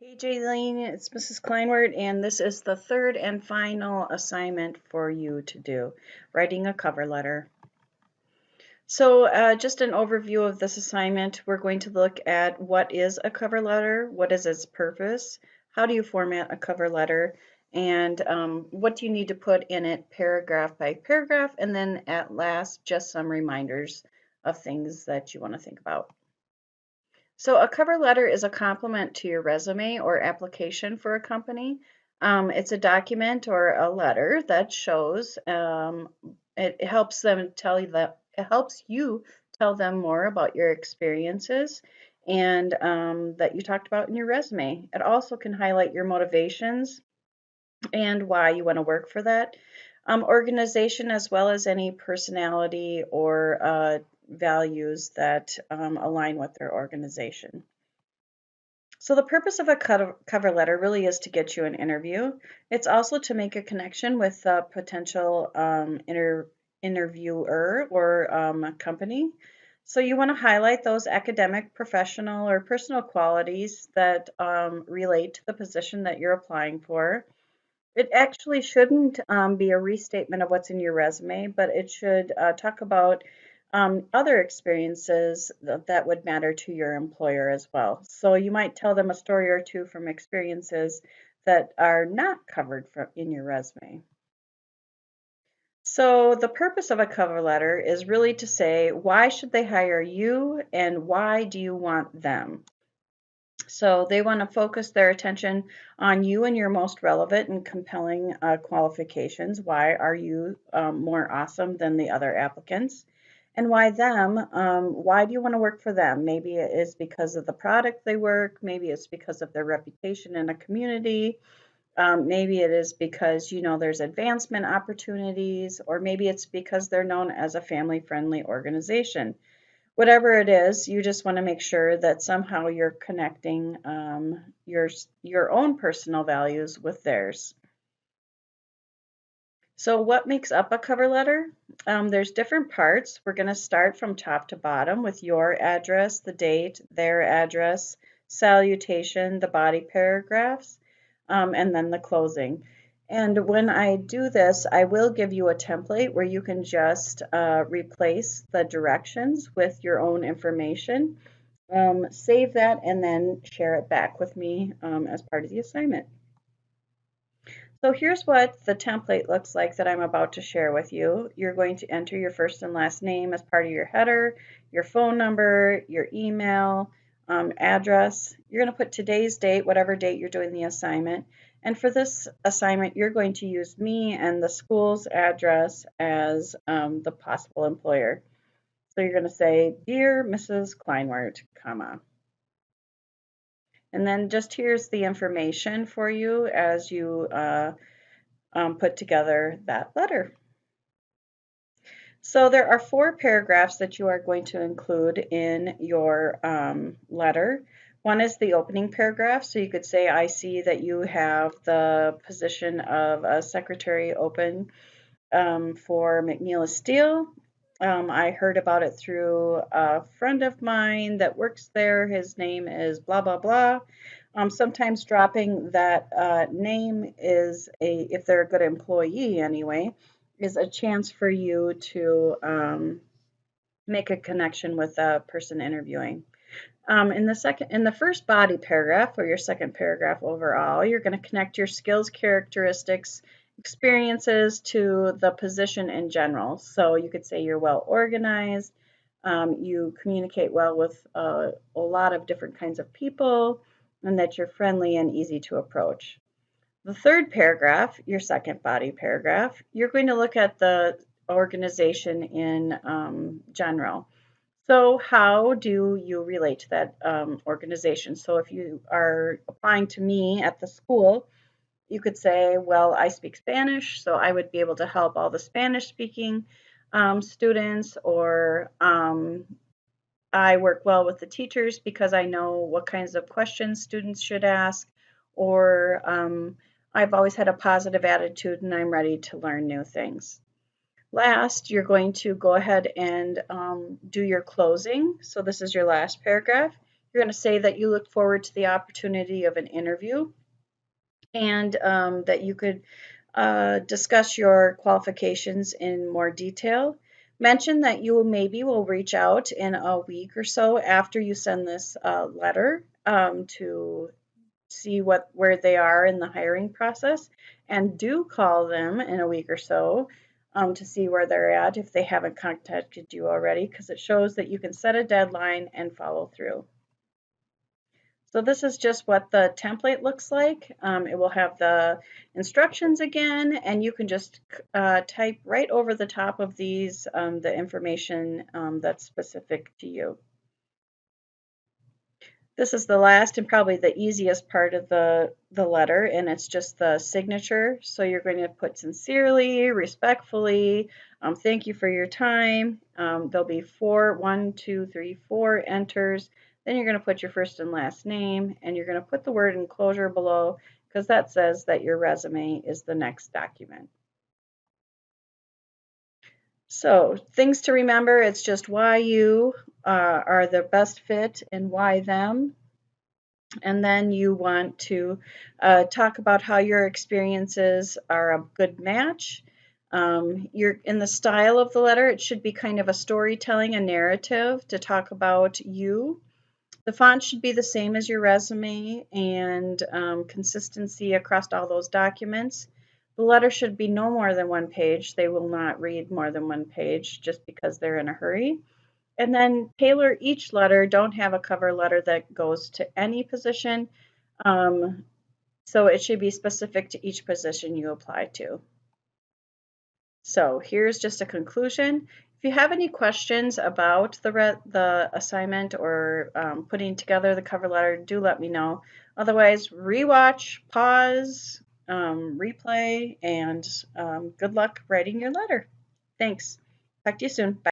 Hey Jaylene, it's Mrs. Kleinwert, and this is the third and final assignment for you to do, writing a cover letter. So just an overview of this assignment, we're going to look at what is a cover letter, what is its purpose, how do you format a cover letter, and what do you need to put in it paragraph by paragraph, and then at last, just some reminders of things that you want to think about. So a cover letter is a complement to your resume or application for a company. It's a document or a letter that shows it helps them tell you that it helps you tell them more about your experiences and that you talked about in your resume. It also can highlight your motivations and why you want to work for that organization, as well as any personality or values that align with their organization. So the purpose of a cover letter really is to get you an interview. It's also to make a connection with a potential interviewer or company. So you want to highlight those academic, professional, or personal qualities that relate to the position that you're applying for. It actually shouldn't be a restatement of what's in your resume, but it should talk about other experiences that would matter to your employer as well. So you might tell them a story or two from experiences that are not covered in your resume. So the purpose of a cover letter is really to say, why should they hire you and why do you want them? So they want to focus their attention on you and your most relevant and compelling qualifications. Why are you more awesome than the other applicants? And why them? Why do you want to work for them? Maybe it is because of the product they work. Maybe it's because of their reputation in a community. Maybe it is because there's advancement opportunities, or maybe it's because they're known as a family-friendly organization. Whatever it is, you just want to make sure that somehow you're connecting your own personal values with theirs. So what makes up a cover letter? There's different parts. We're going to start from top to bottom with your address, the date, their address, salutation, the body paragraphs, and then the closing. And when I do this, I will give you a template where you can just replace the directions with your own information. Save that and then share it back with me as part of the assignment. So here's what the template looks like that I'm about to share with you. You're going to enter your first and last name as part of your header, your phone number, your email, address. You're going to put today's date, whatever date you're doing the assignment. And for this assignment, you're going to use me and the school's address as the possible employer. So you're going to say, Dear Mrs. Kleinwert, comma. And then just here's the information for you as you put together that letter. So there are 4 paragraphs that you are going to include in your letter. One is the opening paragraph. So you could say, I see that you have the position of a secretary open for McNeil Steel. I heard about it through a friend of mine that works there. His name is blah, blah, blah. Sometimes dropping that name is if they're a good employee anyway, is a chance for you to make a connection with the person interviewing. In the first body paragraph or your second paragraph overall, you're going to connect your skills, characteristics, experiences to the position in general. So you could say you're well organized, you communicate well with a lot of different kinds of people, and that you're friendly and easy to approach. The third paragraph, your second body paragraph, you're going to look at the organization in general. So how do you relate to that organization? So if you are applying to me at the school, you could say, well, I speak Spanish, so I would be able to help all the Spanish speaking students, or I work well with the teachers because I know what kinds of questions students should ask, or I've always had a positive attitude and I'm ready to learn new things. Last, you're going to go ahead and do your closing. So this is your last paragraph. You're going to say that you look forward to the opportunity of an interview and that you could discuss your qualifications in more detail. Mention that you maybe will reach out in a week or so after you send this letter to see where they are in the hiring process, and do call them in a week or so to see where they're at if they haven't contacted you already, because it shows that you can set a deadline and follow through. So this is just what the template looks like. It will have the instructions again, and you can just type right over the top of these the information that's specific to you. This is the last and probably the easiest part of the letter, and it's just the signature. So you're going to put sincerely, respectfully, thank you for your time. There'll be one, two, three, four enters. Then you're going to put your first and last name, and you're going to put the word enclosure below because that says that your resume is the next document. So things to remember, it's just why you are the best fit and why them. And then you want to talk about how your experiences are a good match. You're in the style of the letter, it should be kind of a storytelling, a narrative to talk about you. The font should be the same as your resume and consistency across all those documents. The letter should be no more than one page. They will not read more than one page just because they're in a hurry. And then tailor each letter. Don't have a cover letter that goes to any position. So it should be specific to each position you apply to. So here's just a conclusion. If you have any questions about the assignment or putting together the cover letter, do let me know. Otherwise, rewatch, pause, replay, and good luck writing your letter. Thanks. Talk to you soon. Bye.